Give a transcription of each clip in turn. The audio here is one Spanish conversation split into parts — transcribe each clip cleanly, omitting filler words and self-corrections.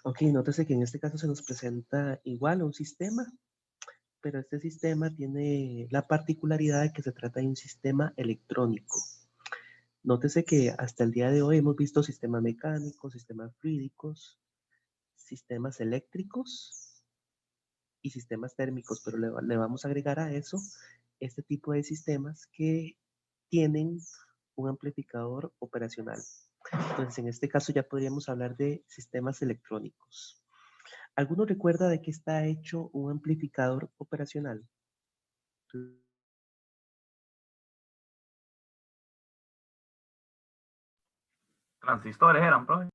Ok, nótese que en este caso se nos presenta igual un sistema, pero este sistema tiene la particularidad de que se trata de un sistema electrónico. Nótese que hasta el día de hoy hemos visto sistemas mecánicos, sistemas fluídicos, sistemas eléctricos y sistemas térmicos, pero le vamos a agregar a eso este tipo de sistemas que tienen un amplificador operacional. Entonces, en este caso ya podríamos hablar de sistemas electrónicos. ¿Alguno recuerda de qué está hecho un amplificador operacional? Transistores eran, profe.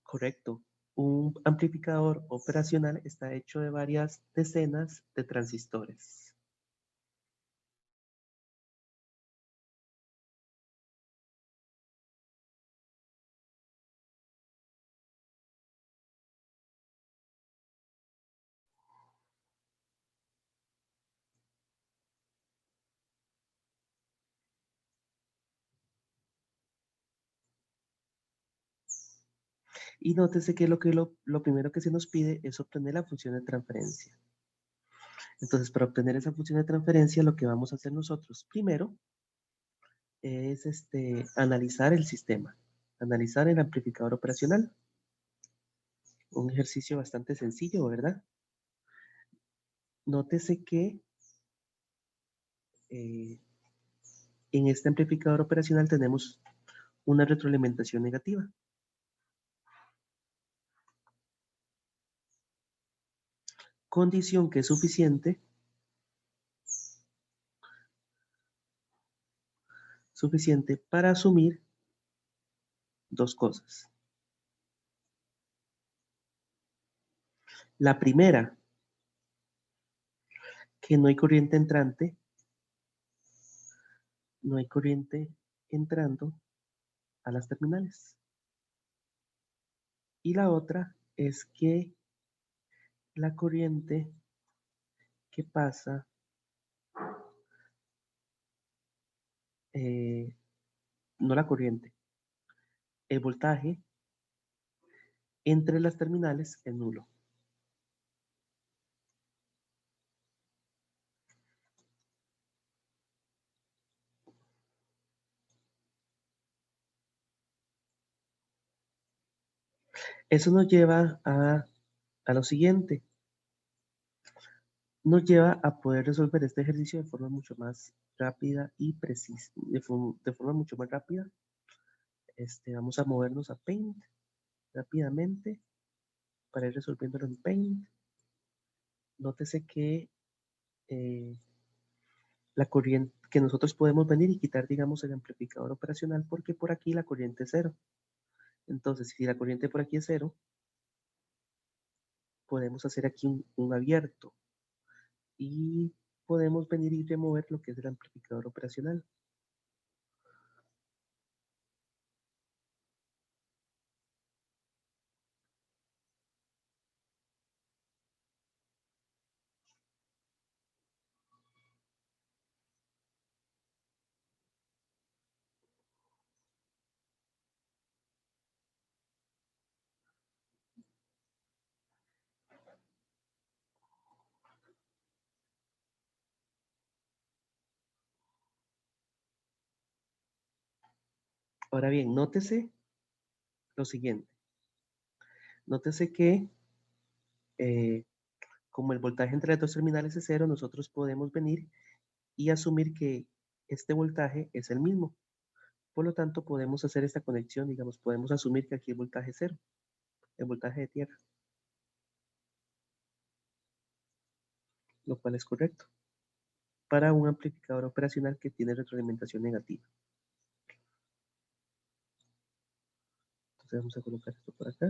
Correcto. Un amplificador operacional está hecho de varias decenas de transistores. Y nótese que lo primero que se nos pide es obtener la función de transferencia. Entonces, para obtener esa función de transferencia, lo que vamos a hacer nosotros primero es analizar el sistema, analizar el amplificador operacional. Un ejercicio bastante sencillo, ¿verdad? Nótese que en este amplificador operacional tenemos una retroalimentación negativa. Condición que es suficiente para asumir dos cosas. La primera, que no hay corriente entrante, no hay corriente entrando a las terminales. Y la otra es que la corriente que pasa no la corriente, el voltaje entre las terminales es nulo. Eso nos lleva a lo siguiente. Nos lleva a poder resolver este ejercicio de forma mucho más rápida y precisa. De forma mucho más rápida. Vamos a movernos a Paint rápidamente para ir resolviéndolo en Paint. Nótese que la corriente que nosotros podemos venir y quitar, digamos, el amplificador operacional porque por aquí la corriente es cero. Entonces, si la corriente por aquí es cero, podemos hacer aquí un abierto y podemos venir y remover lo que es el amplificador operacional. Ahora bien, nótese lo siguiente. Nótese que como el voltaje entre las dos terminales es cero, nosotros podemos venir y asumir que este voltaje es el mismo. Por lo tanto, podemos hacer esta conexión, digamos, podemos asumir que aquí el voltaje es cero, el voltaje de tierra, lo cual es correcto para un amplificador operacional que tiene retroalimentación negativa. Entonces vamos a colocar esto por acá.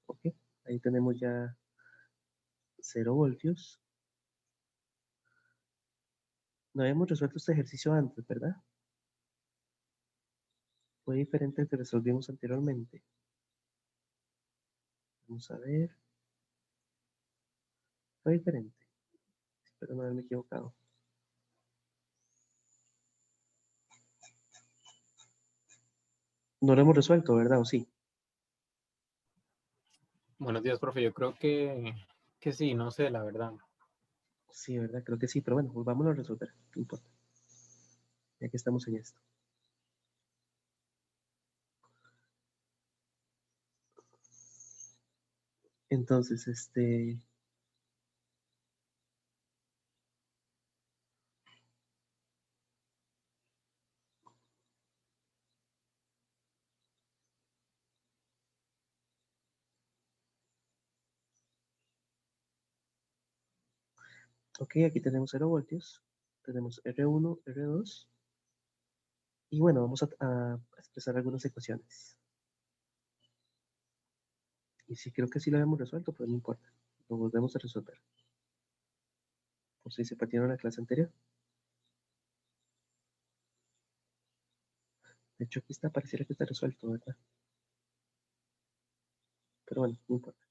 Ok, ahí tenemos ya 0 voltios. No habíamos resuelto este ejercicio antes, ¿verdad? Fue diferente al que resolvimos anteriormente. Vamos a ver. Fue diferente. Espero no haberme equivocado. No lo hemos resuelto, ¿verdad? ¿O sí? Buenos días, profe. Yo creo que sí, no sé, la verdad. Sí, ¿verdad? Creo que sí, pero bueno, volvámoslo a resolver. No importa. Ya que estamos en esto. Entonces, ok, aquí tenemos 0 voltios. Tenemos R1, R2. Y bueno, vamos a expresar algunas ecuaciones. Y sí, creo que sí lo habíamos resuelto, pero no importa. Lo volvemos a resolver. Por si se perdieron la clase anterior. De hecho, aquí está, pareciera que está resuelto, ¿verdad? Pero bueno, no importa.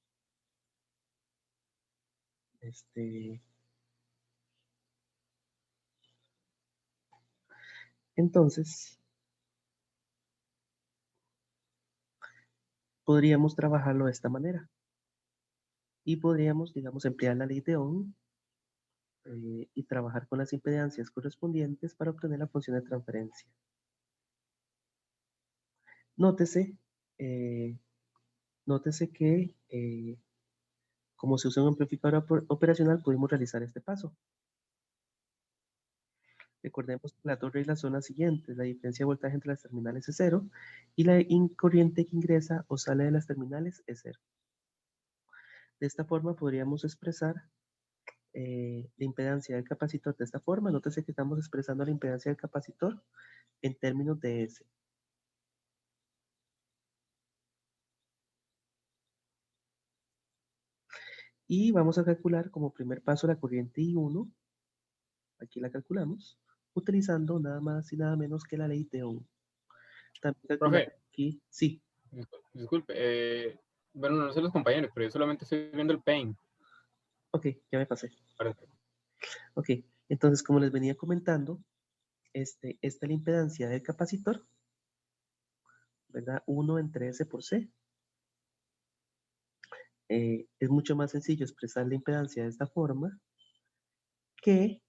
Entonces, podríamos trabajarlo de esta manera. Y podríamos, digamos, emplear la ley de Ohm y trabajar con las impedancias correspondientes para obtener la función de transferencia. Nótese, eh, nótese que como se usa un amplificador operacional, pudimos realizar este paso. Recordemos que las dos reglas son las siguientes. La diferencia de voltaje entre las terminales es cero y la corriente que ingresa o sale de las terminales es cero. De esta forma podríamos expresar la impedancia del capacitor de esta forma. Nótese que estamos expresando la impedancia del capacitor en términos de S. Y vamos a calcular como primer paso la corriente I1. Aquí la calculamos utilizando nada más y nada menos que la ley de Ohm. También calcular Profe, aquí, sí. disculpe. Bueno, no sé los compañeros, pero yo solamente estoy viendo el paint. Ok, ya me pasé. Parece. Ok, entonces como les venía comentando, esta es la impedancia del capacitor, ¿verdad? 1 entre S por C. Es mucho más sencillo expresar la impedancia de esta forma que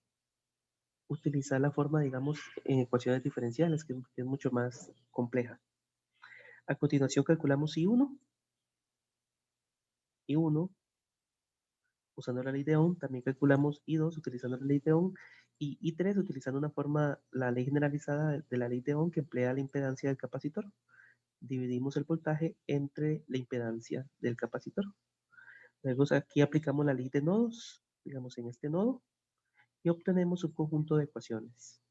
utilizar la forma, digamos, en ecuaciones diferenciales, que es mucho más compleja. A continuación calculamos I1. I1, usando la ley de Ohm, también calculamos I2 utilizando la ley de Ohm, y I3 utilizando una forma, la ley generalizada de la ley de Ohm que emplea la impedancia del capacitor. Dividimos el voltaje entre la impedancia del capacitor. Luego aquí aplicamos la ley de nodos, digamos en este nodo, y obtenemos un conjunto de ecuaciones.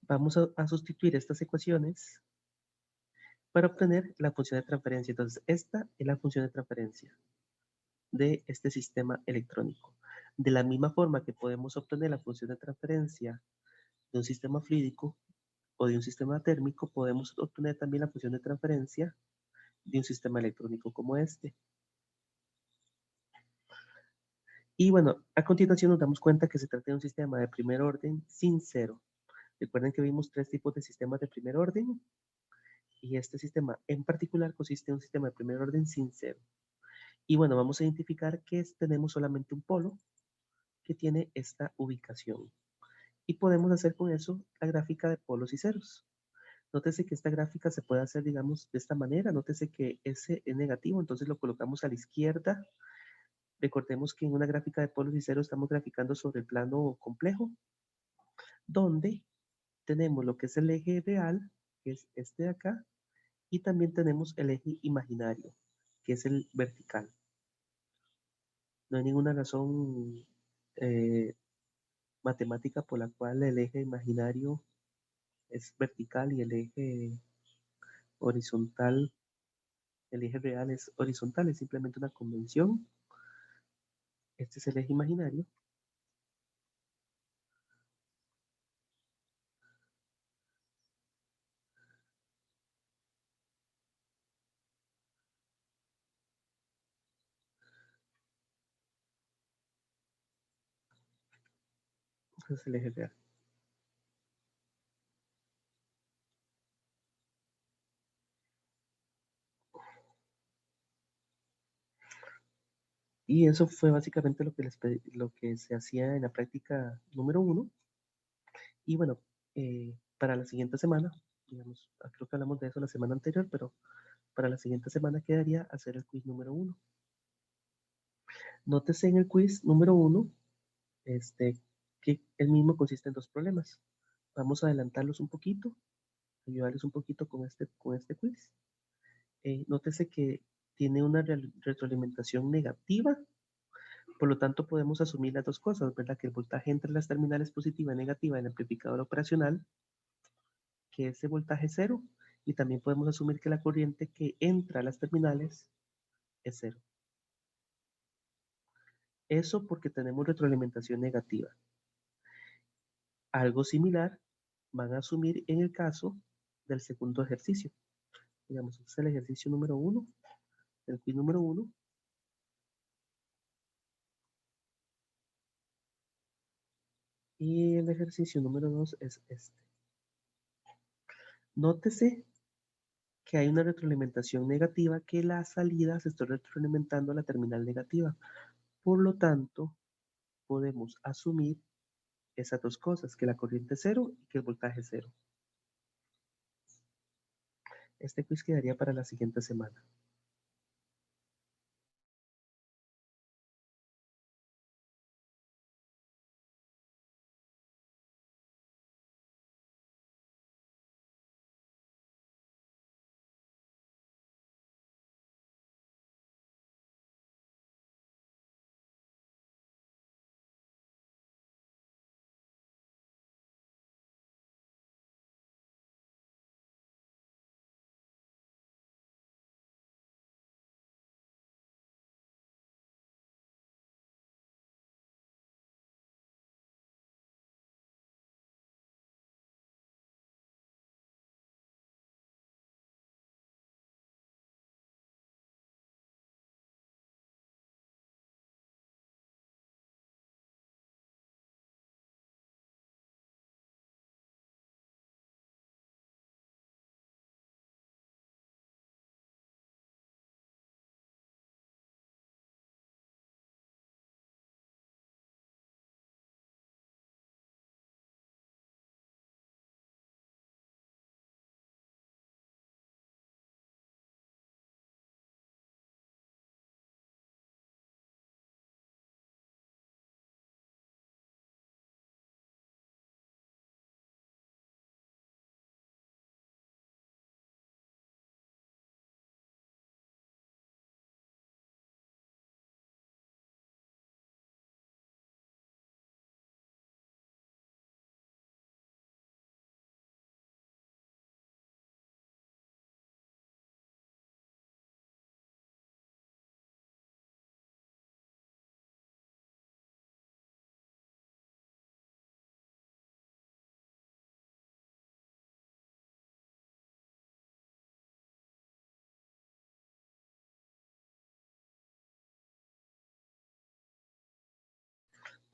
Vamos a sustituir estas ecuaciones para obtener la función de transferencia. Entonces, esta es la función de transferencia de este sistema electrónico. De la misma forma que podemos obtener la función de transferencia de un sistema fluídico o de un sistema térmico, podemos obtener también la función de transferencia de un sistema electrónico como este. Y bueno, a continuación nos damos cuenta que se trata de un sistema de primer orden sin cero. Recuerden que vimos tres tipos de sistemas de primer orden y este sistema en particular consiste en un sistema de primer orden sin cero. Y bueno, vamos a identificar que tenemos solamente un polo que tiene esta ubicación. Y podemos hacer con eso la gráfica de polos y ceros. Nótese que esta gráfica se puede hacer, digamos, de esta manera. Nótese que S es negativo, entonces lo colocamos a la izquierda. Recordemos que en una gráfica de polos y ceros estamos graficando sobre el plano complejo, donde tenemos lo que es el eje real, que es este de acá, y también tenemos el eje imaginario, que es el vertical. No hay ninguna razón eh, matemática por la cual el eje imaginario es vertical y el eje horizontal, el eje real es horizontal, es simplemente una convención. Este es el eje imaginario. Este es el eje real. Y eso fue básicamente lo que se hacía en la práctica número 1. Y bueno, para la siguiente semana, digamos, creo que hablamos de eso la semana anterior, pero para la siguiente semana quedaría hacer el quiz número 1. Nótese en el quiz número 1 que el mismo consiste en 2 problemas. Vamos a adelantarlos un poquito, ayudarles un poquito con este quiz. Nótese que tiene una retroalimentación negativa, por lo tanto podemos asumir las dos cosas, ¿verdad? Que el voltaje entre las terminales positiva y negativa en el amplificador operacional, que ese voltaje es 0, y también podemos asumir que la corriente que entra a las terminales es 0. Eso porque tenemos retroalimentación negativa. Algo similar van a asumir en el caso del segundo ejercicio. Digamos, este es el ejercicio número 1, el quiz número 1. Y el ejercicio número 2 es este. Nótese que hay una retroalimentación negativa, que la salida se está retroalimentando a la terminal negativa. Por lo tanto, podemos asumir esas dos cosas, que la corriente es 0 y que el voltaje es 0. Este quiz quedaría para la siguiente semana.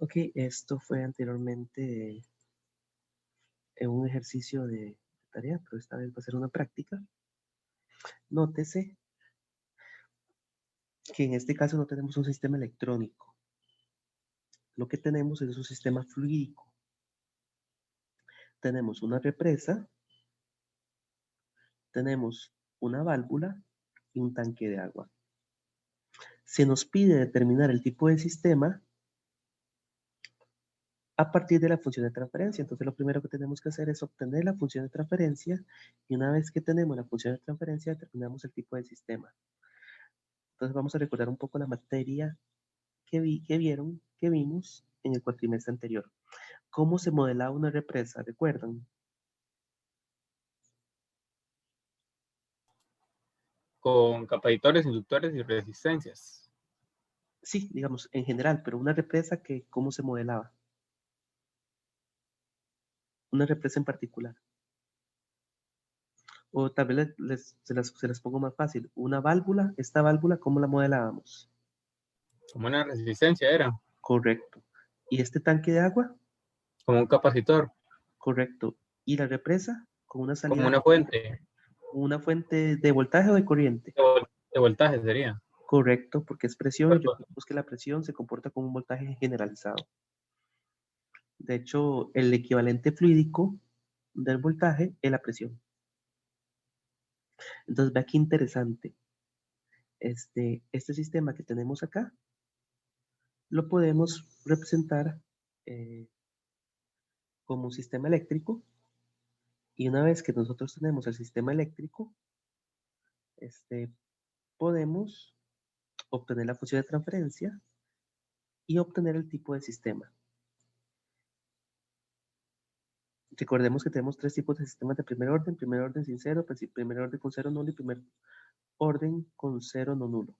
Ok, esto fue anteriormente en un ejercicio de tarea, pero esta vez va a ser una práctica. Nótese que en este caso no tenemos un sistema electrónico. Lo que tenemos es un sistema fluídico. Tenemos una represa, tenemos una válvula y un tanque de agua. Se nos pide determinar el tipo de sistema a partir de la función de transferencia. Entonces lo primero que tenemos que hacer es obtener la función de transferencia, y una vez que tenemos la función de transferencia determinamos el tipo de sistema. Entonces vamos a recordar un poco la materia que vimos en el cuatrimestre anterior. ¿Cómo se modelaba una represa? ¿Recuerdan? Con capacitores, inductores y resistencias. Sí, digamos, en general, pero una represa, ¿cómo se modelaba? Una represa en particular. O tal vez se las pongo más fácil. Una válvula, esta válvula, ¿cómo la modelábamos? Como una resistencia era. Correcto. ¿Y este tanque de agua? Como un capacitor. Correcto. ¿Y la represa? Con una salida. Como una fuente. ¿Una fuente de voltaje o de corriente? De voltaje sería. Correcto, porque es presión y Perfecto. recordemos que la presión se comporta como un voltaje generalizado. De hecho, el equivalente fluídico del voltaje es la presión. Entonces, vea qué interesante. Este sistema que tenemos acá lo podemos representar como un sistema eléctrico. Y una vez que nosotros tenemos el sistema eléctrico, podemos obtener la función de transferencia y obtener el tipo de sistema. Recordemos que tenemos tres tipos de sistemas de primer orden sin cero, primer orden con cero nulo y primer orden con cero no nulo.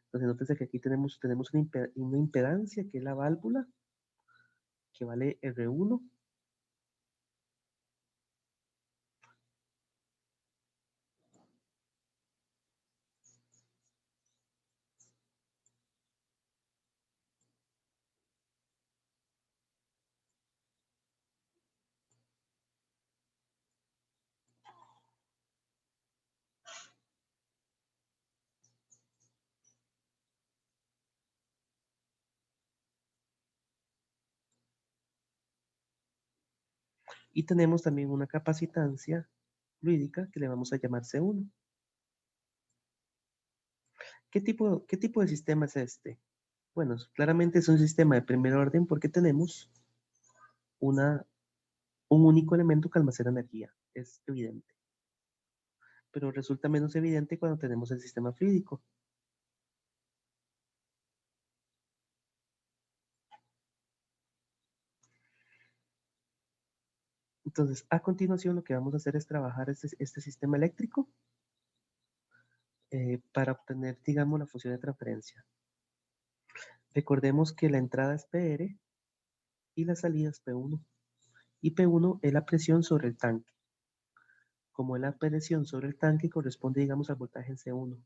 Entonces, nótese que aquí tenemos una impedancia que es la válvula, que vale R1. Y tenemos también una capacitancia fluídica que le vamos a llamar C1. ¿Qué tipo de sistema es este? Bueno, claramente es un sistema de primer orden porque tenemos un único elemento que almacena energía. Es evidente. Pero resulta menos evidente cuando tenemos el sistema fluídico. Entonces, a continuación lo que vamos a hacer es trabajar este sistema eléctrico para obtener, digamos, la función de transferencia. Recordemos que la entrada es PR y la salida es P1. Y P1 es la presión sobre el tanque. Como es la presión sobre el tanque, corresponde, digamos, al voltaje en C1.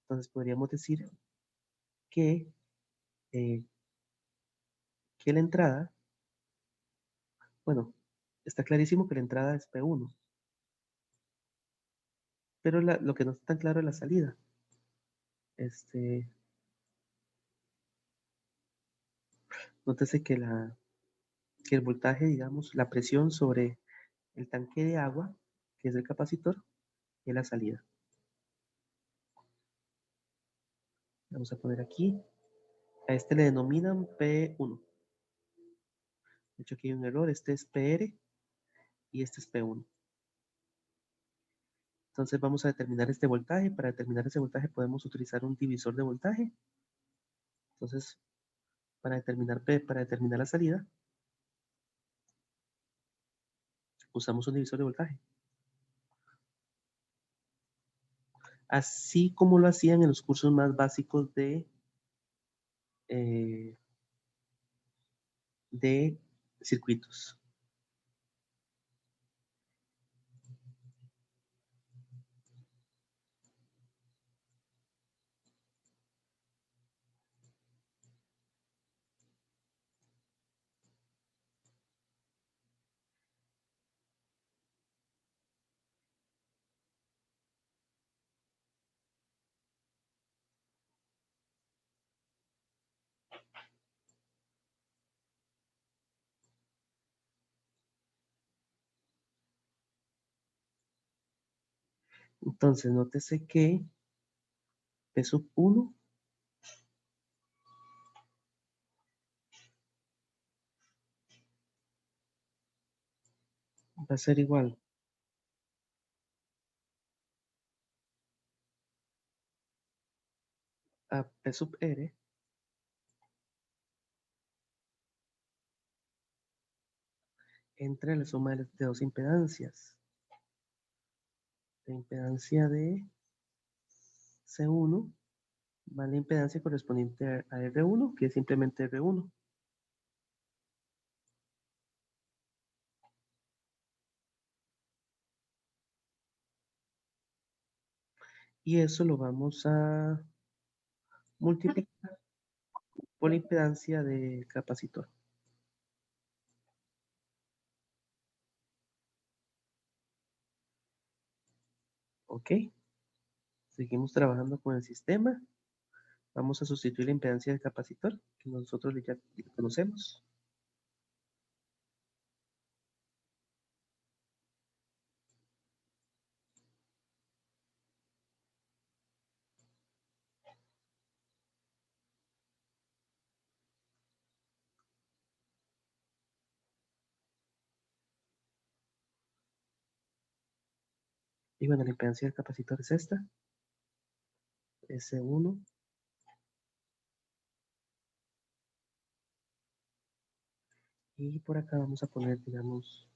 Entonces, podríamos decir que, eh, que la entrada, bueno, está clarísimo que la entrada es P1. Pero lo que no está tan claro es la salida. Nótese que el voltaje, digamos, la presión sobre el tanque de agua, que es el capacitor, es la salida. Vamos a poner aquí. A este le denominan P1. De hecho, aquí hay un error. Este es PR y este es P1. Entonces vamos a determinar este voltaje. Para determinar ese voltaje podemos utilizar un divisor de voltaje. Entonces, para determinar P, para determinar la salida, usamos un divisor de voltaje. Así como lo hacían en los cursos más básicos de circuitos. Entonces, nótese que P sub 1 va a ser igual a P sub R entre la suma de dos impedancias. La impedancia de C1 más la impedancia correspondiente a R1, que es simplemente R1. Y eso lo vamos a multiplicar por la impedancia del capacitor. ¿Ok? Seguimos trabajando con el sistema. Vamos a sustituir la impedancia del capacitor, que nosotros ya conocemos. Y bueno, la impedancia del capacitor es esta. S1. Y por acá vamos a poner, digamos,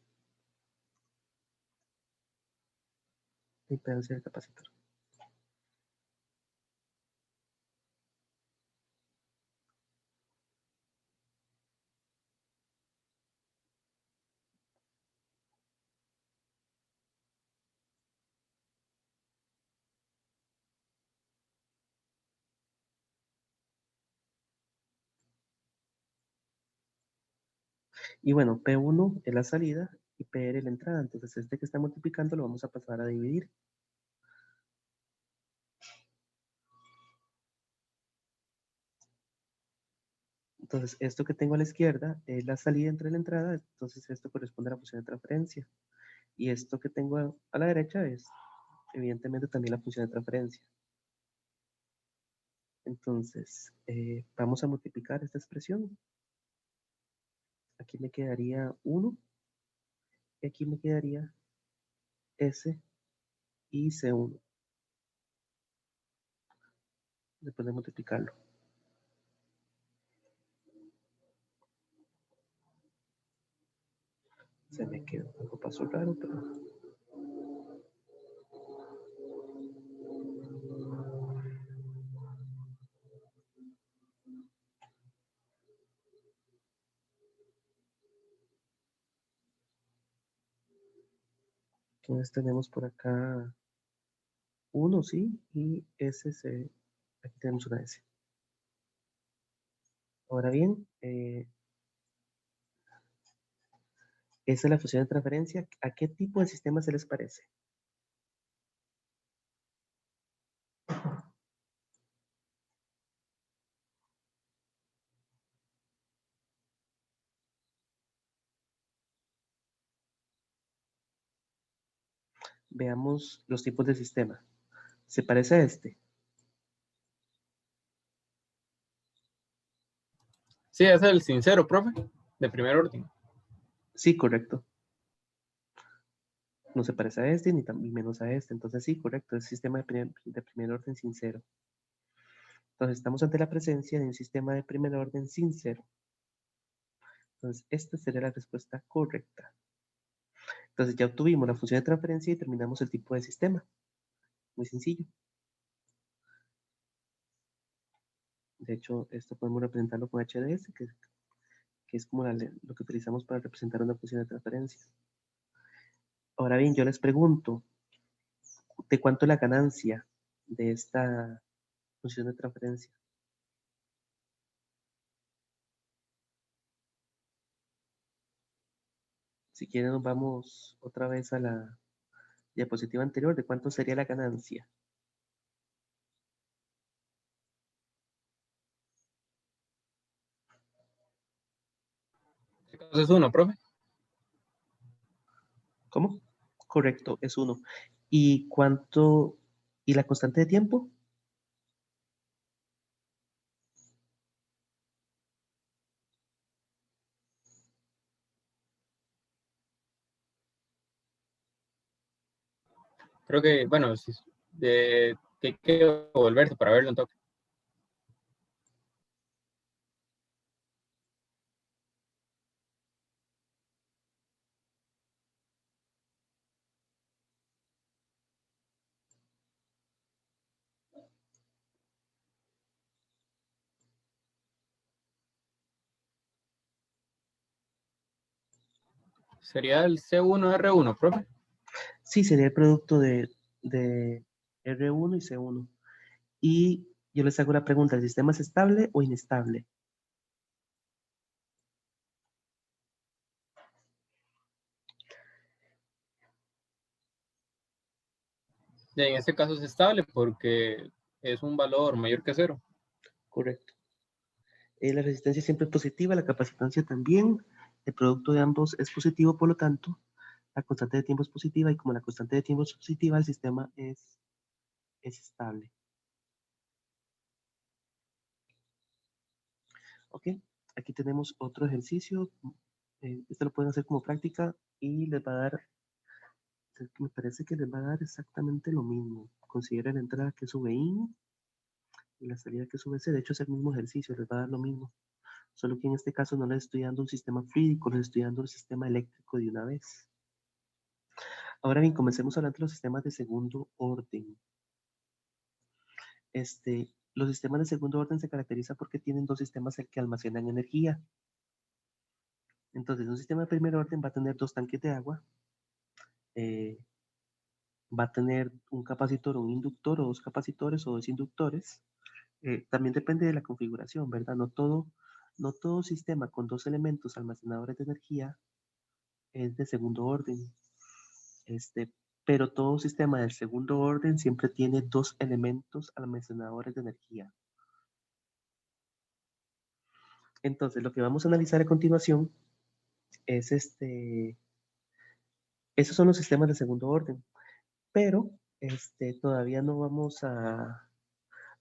la impedancia del capacitor. Y bueno, P1 es la salida y PR es la entrada. Entonces, este que está multiplicando lo vamos a pasar a dividir. Entonces, esto que tengo a la izquierda es la salida entre la entrada. Entonces, esto corresponde a la función de transferencia. Y esto que tengo a la derecha es, evidentemente, también la función de transferencia. Entonces, vamos a multiplicar esta expresión. Aquí me quedaría 1. Y aquí me quedaría S y C1. Después de multiplicarlo. Se me quedó algo pasó raro, pero... Entonces tenemos por acá 1, sí, y S, aquí tenemos una S. Ahora bien, esa es la función de transferencia. ¿A qué tipo de sistema se les parece? Veamos los tipos de sistema. ¿Se parece a este? Sí, es el sincero, profe, de primer orden. Sí, correcto. No se parece a este ni menos a este. Entonces sí, correcto. Es sistema de primer orden sincero. Entonces estamos ante la presencia de un sistema de primer orden sincero. Entonces esta sería la respuesta correcta. Entonces ya obtuvimos la función de transferencia y terminamos el tipo de sistema. Muy sencillo. De hecho, esto podemos representarlo con HDS, que es como lo que utilizamos para representar una función de transferencia. Ahora bien, yo les pregunto, ¿de cuánto es la ganancia de esta función de transferencia? Si quieren, nos vamos otra vez a la diapositiva anterior. ¿De cuánto sería la ganancia? Entonces es 1, profe. ¿Cómo? Correcto, es 1. ¿Y cuánto? ¿Y la constante de tiempo? Creo que, bueno, que hay que volverse para verlo en toque. Sería el C1R1, profe. Sí, sería el producto de R1 y C1. Y yo les hago la pregunta, ¿el sistema es estable o inestable? En este caso es estable porque es un valor mayor que 0. Correcto. La resistencia siempre es positiva, la capacitancia también. El producto de ambos es positivo, por lo tanto, la constante de tiempo es positiva y como la constante de tiempo es positiva, el sistema es estable. Ok, aquí tenemos otro ejercicio. Este lo pueden hacer como práctica y les va a dar, me parece que les va a dar exactamente lo mismo. Considera la entrada que sube IN y la salida que sube C. De hecho, es el mismo ejercicio, les va a dar lo mismo. Solo que en este caso no les estoy dando un sistema fluídico, les estoy dando un sistema eléctrico de una vez. Ahora bien, comencemos hablando de los sistemas de segundo orden. Los sistemas de segundo orden se caracterizan porque tienen dos sistemas que almacenan energía. Entonces, un sistema de primer orden va a tener dos tanques de agua, va a tener un capacitor, un inductor, o dos capacitores o dos inductores. También depende de la configuración, ¿verdad? No todo sistema con dos elementos almacenadores de energía es de segundo orden. Pero todo sistema del segundo orden siempre tiene dos elementos almacenadores de energía. Entonces, lo que vamos a analizar a continuación es esos son los sistemas de segundo orden, pero todavía no vamos a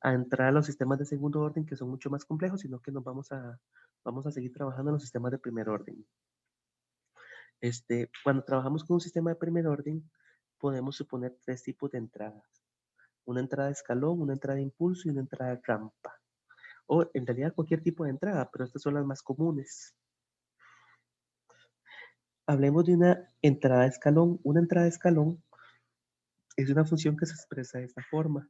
entrar a los sistemas de segundo orden que son mucho más complejos, sino que vamos a seguir trabajando en los sistemas de primer orden. Cuando trabajamos con un sistema de primer orden, podemos suponer tres tipos de entradas. Una entrada de escalón, una entrada de impulso y una entrada de rampa. O en realidad cualquier tipo de entrada, pero estas son las más comunes. Hablemos de una entrada de escalón. Una entrada de escalón es una función que se expresa de esta forma,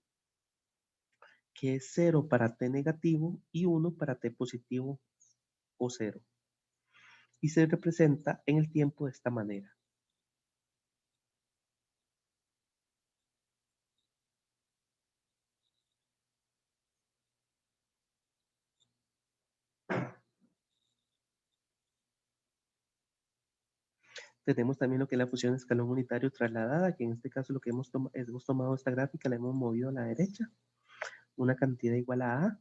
que es 0 para t negativo y 1 para t positivo o 0. Y se representa en el tiempo de esta manera. Tenemos también lo que es la función de escalón unitario trasladada, que en este caso lo que hemos tomado esta gráfica, la hemos movido a la derecha, una cantidad igual a A.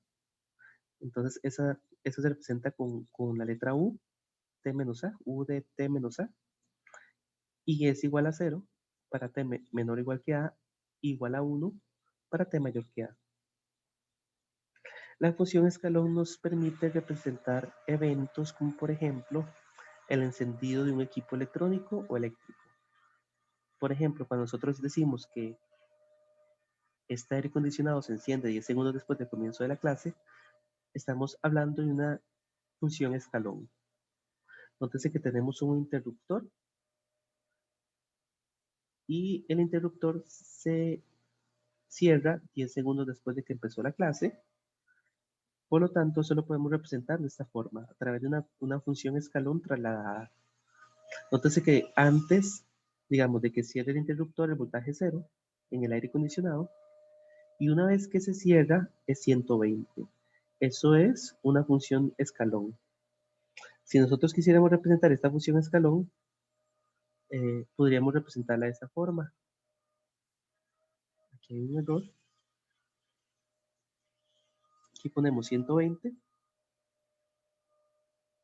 Entonces, esa se representa con la letra U, T menos A, U de T menos A, y es igual a 0 para T menor o igual que A, igual a 1 para T mayor que A. La función escalón nos permite representar eventos como, por ejemplo, el encendido de un equipo electrónico o eléctrico. Por ejemplo, cuando nosotros decimos que este aire acondicionado se enciende 10 segundos después del comienzo de la clase, estamos hablando de una función escalón. Nótese que tenemos un interruptor y el interruptor se cierra 10 segundos después de que empezó la clase. Por lo tanto, eso lo podemos representar de esta forma, a través de una función escalón trasladada. Nótese que antes, digamos, de que cierre el interruptor, el voltaje es 0 en el aire acondicionado, y una vez que se cierra es 120. Eso es una función escalón. Si nosotros quisiéramos representar esta función escalón, podríamos representarla de esta forma. Aquí hay un error. Aquí ponemos 120,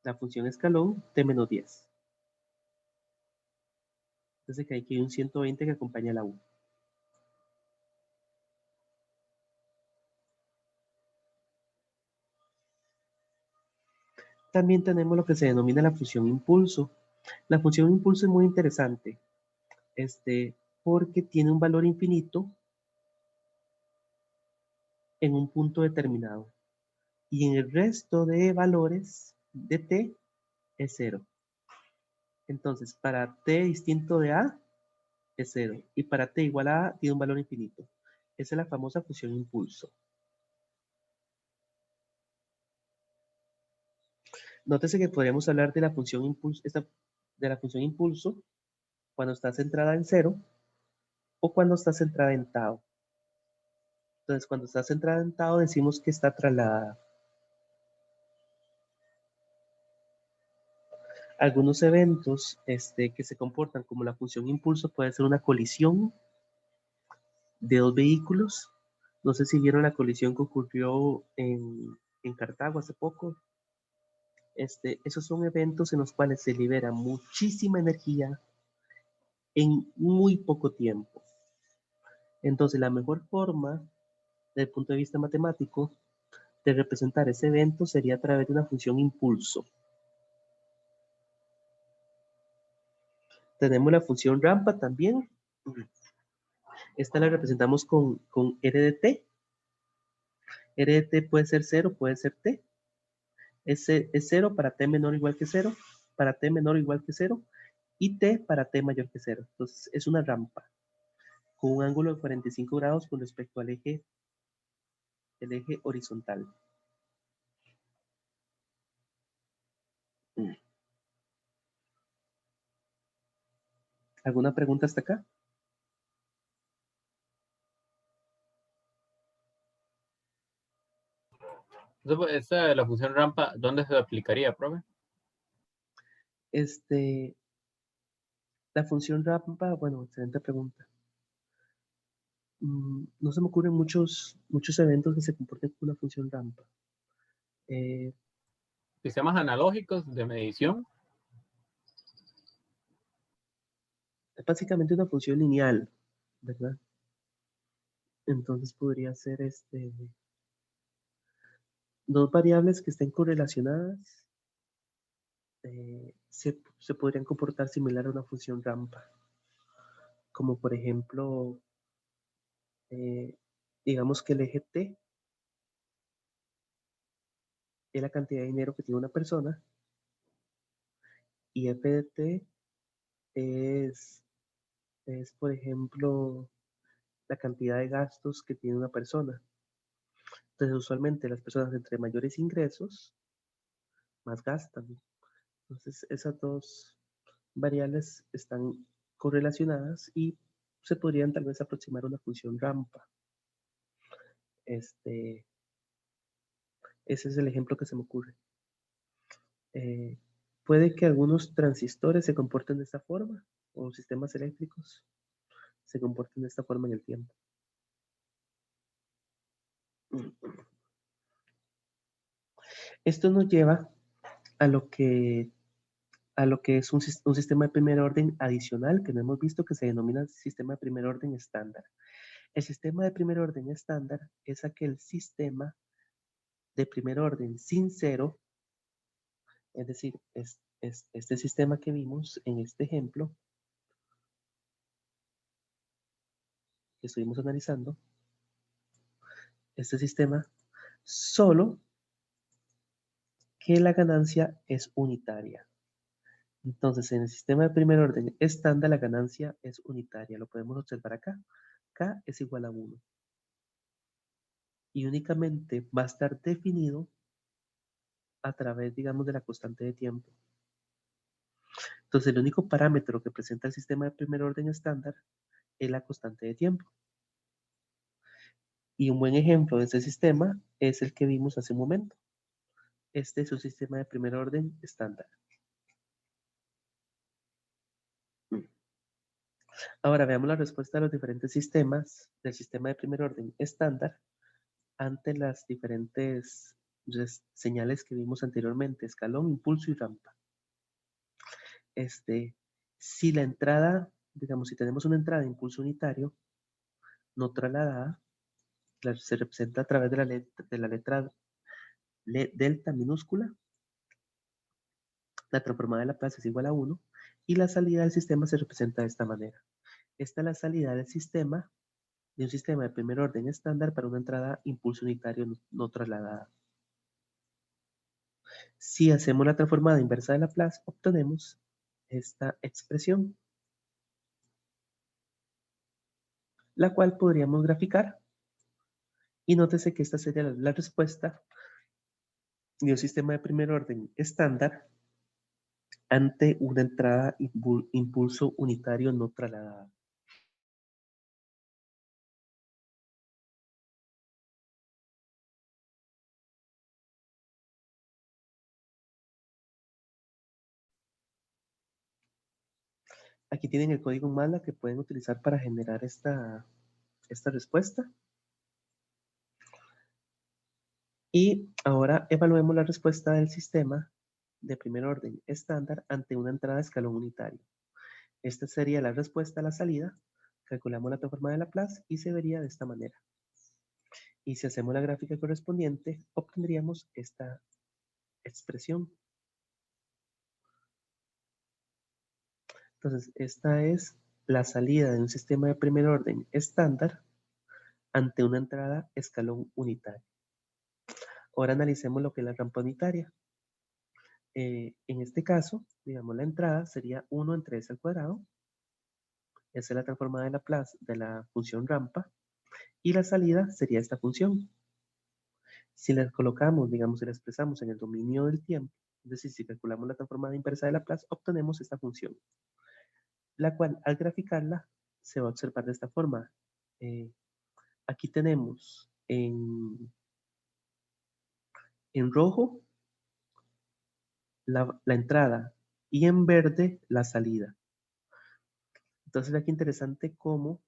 la función escalón t menos 10. Entonces que aquí hay un 120 que acompaña a la U. También tenemos lo que se denomina la función impulso. La función impulso es muy interesante, porque tiene un valor infinito en un punto determinado. Y en el resto de valores de t es 0. Entonces, para t distinto de a es 0. Y para t igual a tiene un valor infinito. Esa es la famosa función impulso. Nótese que podríamos hablar de la función impulso, cuando está centrada en 0 o cuando está centrada en tau. Entonces, cuando está centrada en tau decimos que está trasladada. Algunos eventos que se comportan como la función impulso puede ser una colisión de dos vehículos. No sé si vieron la colisión que ocurrió en Cartago hace poco. Esos son eventos en los cuales se libera muchísima energía en muy poco tiempo. Entonces, la mejor forma, desde el punto de vista matemático, de representar ese evento sería a través de una función impulso. Tenemos la función rampa también. Esta la representamos con R de t. R de t puede ser 0, puede ser t. Es 0 para t menor o igual que 0, para t menor o igual que 0, y t para t mayor que 0. Entonces, es una rampa con un ángulo de 45 grados con respecto al eje horizontal. ¿Alguna pregunta hasta acá? Esta de la función rampa, ¿dónde se aplicaría, profe? La función rampa, bueno, excelente pregunta. No se me ocurren muchos eventos que se comporten como una función rampa. Sistemas analógicos de medición. Es básicamente una función lineal, ¿verdad? Entonces podría ser dos variables que estén correlacionadas se podrían comportar similar a una función rampa. Como por ejemplo, digamos que el eje T es la cantidad de dinero que tiene una persona y f de T es, por ejemplo, la cantidad de gastos que tiene una persona. Entonces, usualmente las personas entre mayores ingresos, más gastan. Entonces, esas dos variables están correlacionadas y se podrían tal vez aproximar a una función rampa. Ese es el ejemplo que se me ocurre. Puede que algunos transistores se comporten de esta forma, o sistemas eléctricos se comporten de esta forma en el tiempo. Esto nos lleva a lo que es un sistema de primer orden adicional que no hemos visto, que se denomina sistema de primer orden estándar. El sistema de primer orden estándar es aquel sistema de primer orden sin cero, es decir, es este sistema que vimos en este ejemplo que estuvimos analizando, este sistema, solo que la ganancia es unitaria. Entonces, en el sistema de primer orden estándar, la ganancia es unitaria. Lo podemos observar acá. K es igual a 1. Y únicamente va a estar definido a través, digamos, de la constante de tiempo. Entonces, el único parámetro que presenta el sistema de primer orden estándar es la constante de tiempo. Y un buen ejemplo de ese sistema es el que vimos hace un momento. Este es un sistema de primer orden estándar. Ahora veamos la respuesta de los diferentes sistemas del sistema de primer orden estándar ante las diferentes señales que vimos anteriormente, escalón, impulso y rampa. Si la entrada, digamos, si tenemos una entrada de impulso unitario no trasladada, se representa a través de la letra delta minúscula, la transformada de Laplace es igual a 1, y la salida del sistema se representa de esta manera. Esta es la salida del sistema, de un sistema de primer orden estándar para una entrada impulso unitario no trasladada. Si hacemos la transformada inversa de Laplace, obtenemos esta expresión, la cual podríamos graficar. Y nótese que esta sería la respuesta de un sistema de primer orden estándar ante una entrada impulso unitario no trasladada. Aquí tienen el código MATLAB que pueden utilizar para generar esta esta respuesta. Y ahora evaluemos la respuesta del sistema de primer orden estándar ante una entrada a escalón unitario. Esta sería la respuesta a la salida. Calculamos la transforma de Laplace y se vería de esta manera. Y si hacemos la gráfica correspondiente, obtendríamos esta expresión. Entonces, esta es la salida de un sistema de primer orden estándar ante una entrada escalón unitario. Ahora analicemos lo que es la rampa unitaria. En este caso, digamos, la entrada sería 1 entre s al cuadrado. Esa es la transformada de Laplace de la función rampa. Y la salida sería esta función. Si la colocamos, digamos, si la expresamos en el dominio del tiempo, es decir, si calculamos la transformada inversa de Laplace, obtenemos esta función, la cual al graficarla se va a observar de esta forma. Aquí tenemos en rojo la entrada y en verde la salida. Entonces aquí interesante cómo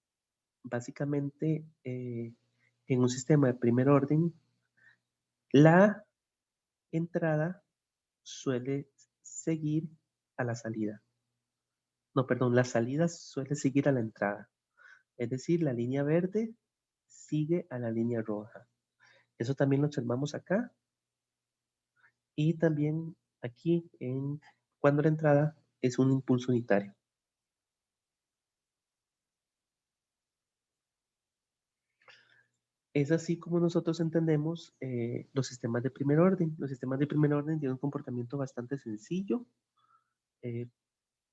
básicamente en un sistema de primer orden la entrada suele seguir a la salida. No, perdón, la salida suele seguir a la entrada. Es decir, la línea verde sigue a la línea roja. Eso también lo observamos acá. Y también aquí cuando la entrada es un impulso unitario. Es así como nosotros entendemos los sistemas de primer orden. Los sistemas de primer orden tienen un comportamiento bastante sencillo,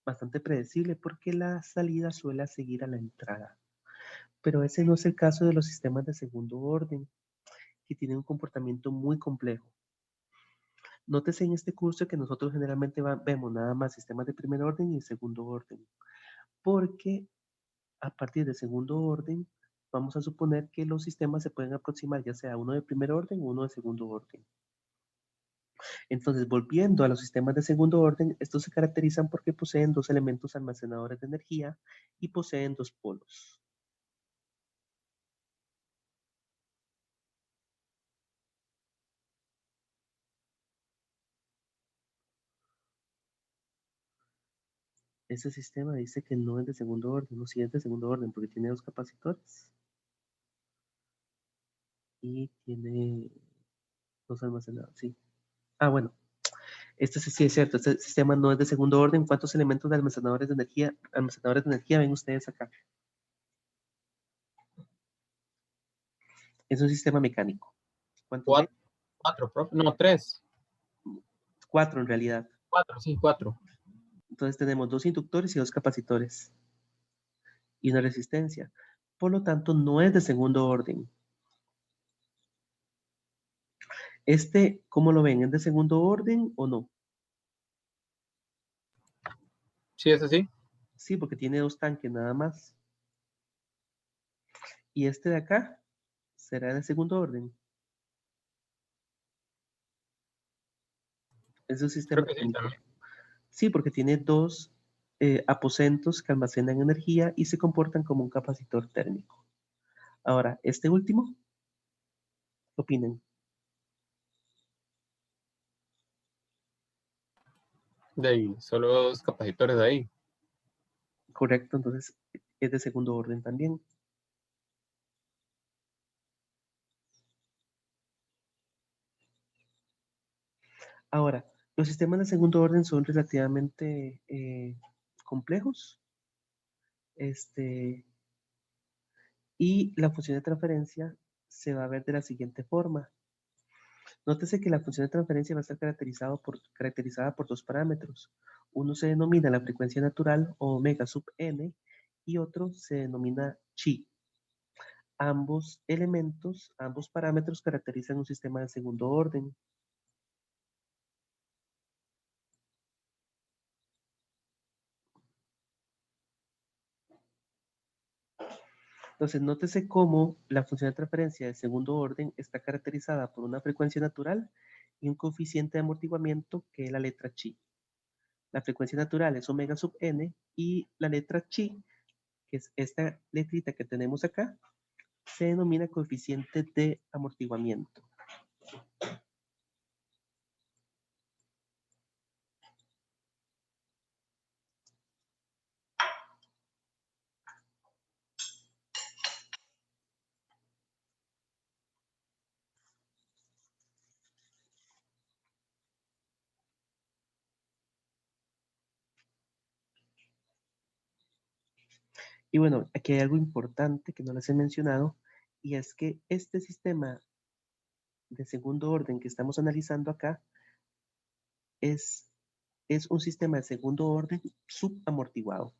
bastante predecible, porque la salida suele seguir a la entrada. Pero ese no es el caso de los sistemas de segundo orden, que tienen un comportamiento muy complejo. Nótese en este curso que nosotros generalmente vemos nada más sistemas de primer orden y de segundo orden, porque a partir de segundo orden vamos a suponer que los sistemas se pueden aproximar ya sea uno de primer orden o uno de segundo orden. Entonces, volviendo a los sistemas de segundo orden, estos se caracterizan porque poseen dos elementos almacenadores de energía y poseen dos polos. Este sistema dice que no es de segundo orden, no, sí es de segundo orden porque tiene dos capacitores y tiene dos almacenadores, sí. Ah, bueno, este sí es cierto, este sistema no es de segundo orden. ¿Cuántos elementos de almacenadores de energía ven ustedes acá? Es un sistema mecánico. ¿Cuántos ven? Cuatro, profe. No, tres. 4 en realidad. 4, sí, 4. Entonces tenemos dos inductores y dos capacitores. Y una resistencia. Por lo tanto, no es de segundo orden. ¿Cómo lo ven? ¿Es de segundo orden o no? Sí, es así. Sí, porque tiene dos tanques nada más. ¿Y este de acá? ¿Será de segundo orden? Es un sistema Creo que sí único. también. Sí, porque tiene dos aposentos que almacenan energía y se comportan como un capacitor térmico. Ahora, este último, ¿qué opinan? De ahí, solo dos capacitores de ahí. Correcto, entonces es de segundo orden también. Ahora, los sistemas de segundo orden son relativamente complejos. Y la función de transferencia se va a ver de la siguiente forma. Nótese que la función de transferencia va a estar caracterizada por dos parámetros. Uno se denomina la frecuencia natural o omega sub n y otro se denomina chi. Ambos parámetros caracterizan un sistema de segundo orden. Entonces, nótese cómo la función de transferencia de segundo orden está caracterizada por una frecuencia natural y un coeficiente de amortiguamiento que es la letra chi. La frecuencia natural es omega sub n y la letra chi, que es esta letrita que tenemos acá, se denomina coeficiente de amortiguamiento. Y bueno, aquí hay algo importante que no les he mencionado, y es que este sistema de segundo orden que estamos analizando acá es un sistema de segundo orden subamortiguado.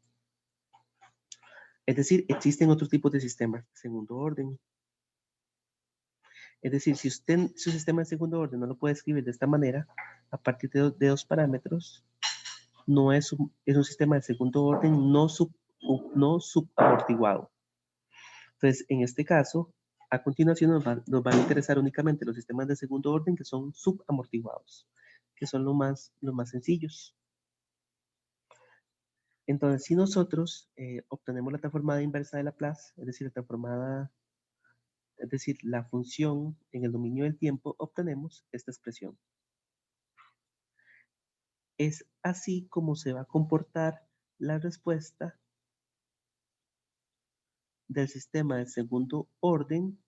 Es decir, existen otros tipos de sistemas de segundo orden. Es decir, si usted su sistema de segundo orden no lo puede escribir de esta manera, a partir de dos parámetros, no es un sistema de segundo orden no subamortiguado. Entonces, en este caso, a continuación nos van a interesar únicamente los sistemas de segundo orden que son subamortiguados, que son los más sencillos. Entonces, si nosotros obtenemos la transformada inversa de Laplace, es decir, la función en el dominio del tiempo, obtenemos esta expresión. Es así como se va a comportar la respuesta del sistema de segundo orden,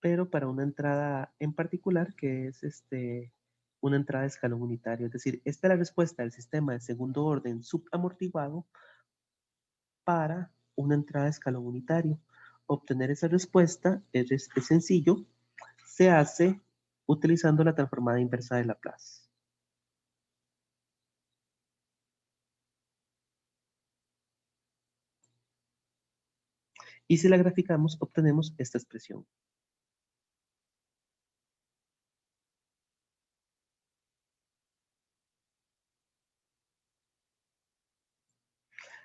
pero para una entrada en particular que es una entrada de escalón unitario. Es decir, esta es la respuesta del sistema de segundo orden subamortiguado para una entrada de escalón unitario. Obtener esa respuesta es sencillo, se hace utilizando la transformada inversa de Laplace. Y si la graficamos, obtenemos esta expresión.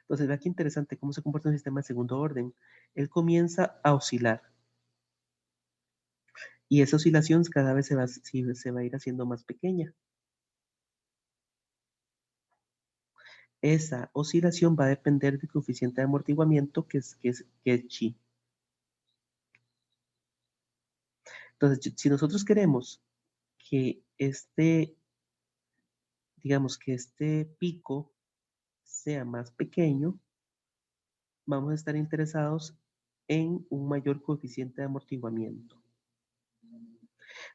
Entonces, vea qué interesante cómo se comporta un sistema de segundo orden. Él comienza a oscilar. Y esa oscilación cada vez se va a ir haciendo más pequeña. Esa oscilación va a depender del coeficiente de amortiguamiento que es chi. Entonces, si nosotros queremos que digamos que este pico sea más pequeño, vamos a estar interesados en un mayor coeficiente de amortiguamiento.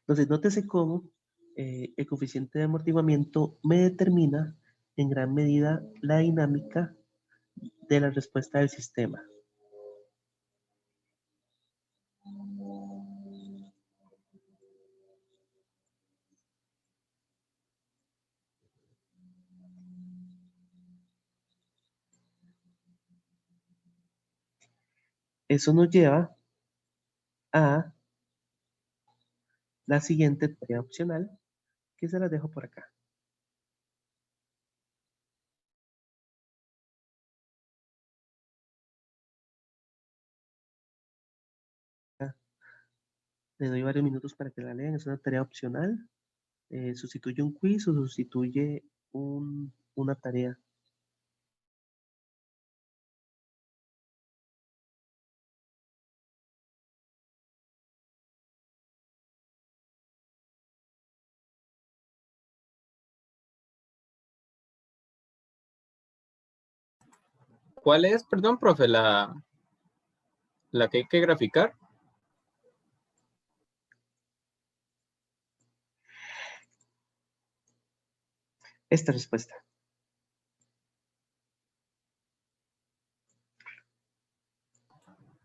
Entonces, nótese cómo el coeficiente de amortiguamiento me determina en gran medida la dinámica de la respuesta del sistema. Eso nos lleva a la siguiente tarea opcional, que se las dejo por acá. Le doy varios minutos para que la lean, es una tarea opcional. Sustituye un quiz o sustituye una tarea. ¿Cuál es, perdón, profe, la que hay que graficar? Esta respuesta.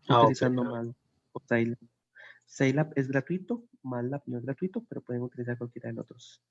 Utilizando Ok. MATLAB o Scilab. Scilab es gratuito, MATLAB no es gratuito, pero pueden utilizar cualquiera de los otros.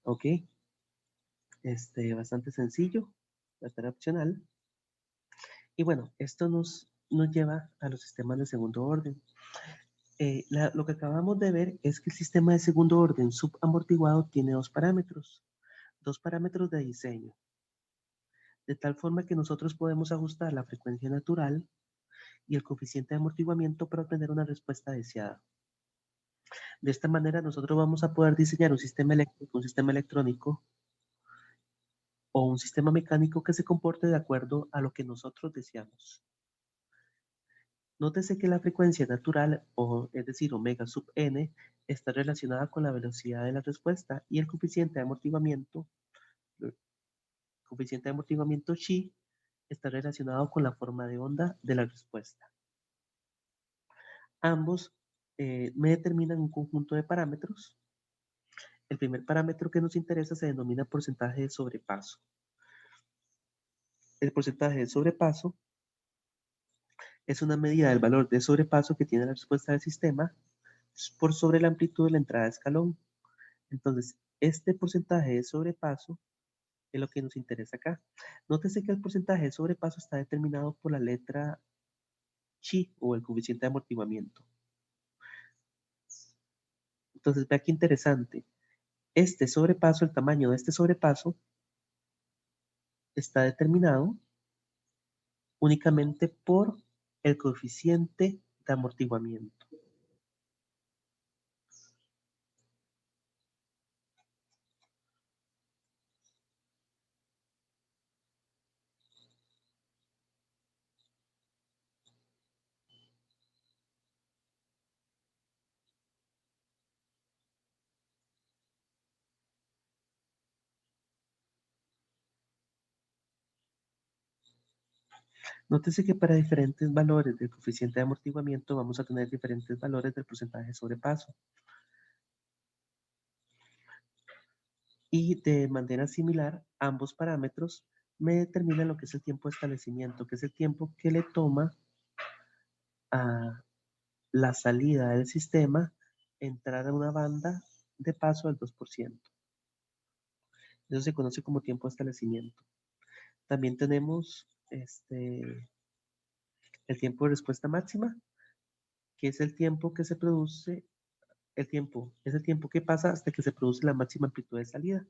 Ok. Bastante sencillo, la tarea opcional. Y bueno, esto nos lleva a los sistemas de segundo orden. Lo que acabamos de ver es que el sistema de segundo orden subamortiguado tiene dos parámetros de diseño, de tal forma que nosotros podemos ajustar la frecuencia natural y el coeficiente de amortiguamiento para obtener una respuesta deseada. De esta manera nosotros vamos a poder diseñar un sistema eléctrico, un sistema electrónico o un sistema mecánico que se comporte de acuerdo a lo que nosotros deseamos. Nótese que la frecuencia natural, es decir, omega sub n, está relacionada con la velocidad de la respuesta y el coeficiente de amortiguamiento chi está relacionado con la forma de onda de la respuesta. Ambos me determinan un conjunto de parámetros. El primer parámetro que nos interesa se denomina porcentaje de sobrepaso. El porcentaje de sobrepaso es una medida del valor de sobrepaso que tiene la respuesta del sistema por sobre la amplitud de la entrada de escalón. Entonces, este porcentaje de sobrepaso es lo que nos interesa acá. Nótese que el porcentaje de sobrepaso está determinado por la letra chi o el coeficiente de amortiguamiento. Entonces, vea qué interesante. Este sobrepaso, el tamaño de este sobrepaso, está determinado únicamente por el coeficiente de amortiguamiento. Nótese que para diferentes valores del coeficiente de amortiguamiento vamos a tener diferentes valores del porcentaje de sobrepaso. Y de manera similar, ambos parámetros me determinan lo que es el tiempo de establecimiento, que es el tiempo que le toma a la salida del sistema entrar a una banda de paso al 2%. Eso se conoce como tiempo de establecimiento. También tenemos el tiempo de respuesta máxima, que es el tiempo que se produce, es el tiempo que pasa hasta que se produce la máxima amplitud de salida,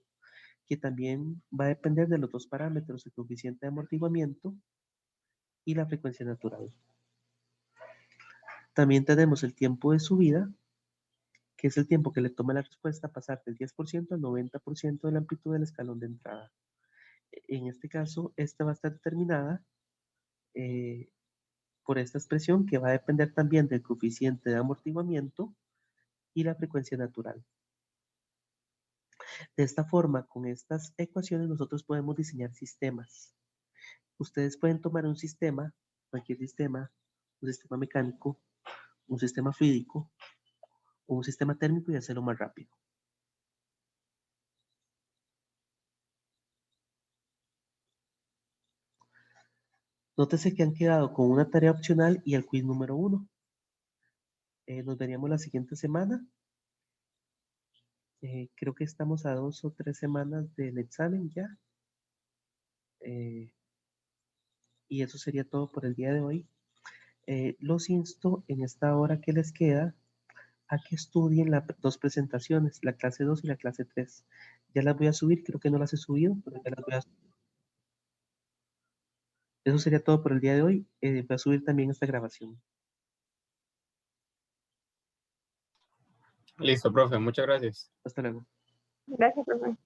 que también va a depender de los dos parámetros, el coeficiente de amortiguamiento y la frecuencia natural. También tenemos el tiempo de subida, que es el tiempo que le toma la respuesta pasar del 10% al 90% de la amplitud del escalón de entrada. En este caso, esta va a estar determinada por esta expresión que va a depender también del coeficiente de amortiguamiento y la frecuencia natural. De esta forma, con estas ecuaciones nosotros podemos diseñar sistemas. Ustedes pueden tomar un sistema, cualquier sistema, un sistema mecánico, un sistema fluídico o un sistema térmico y hacerlo más rápido. Nótese que han quedado con una tarea opcional y el quiz número 1. Nos veríamos la siguiente semana. Creo que estamos a 2 o 3 semanas del examen ya. Y eso sería todo por el día de hoy. Los insto en esta hora que les queda a que estudien las dos presentaciones, la clase 2 y la clase 3. Ya las voy a subir, creo que no las he subido, pero ya las voy a subir. Eso sería todo por el día de hoy. Voy a subir también esta grabación. Listo, profe, muchas gracias. Hasta luego. Gracias, profe.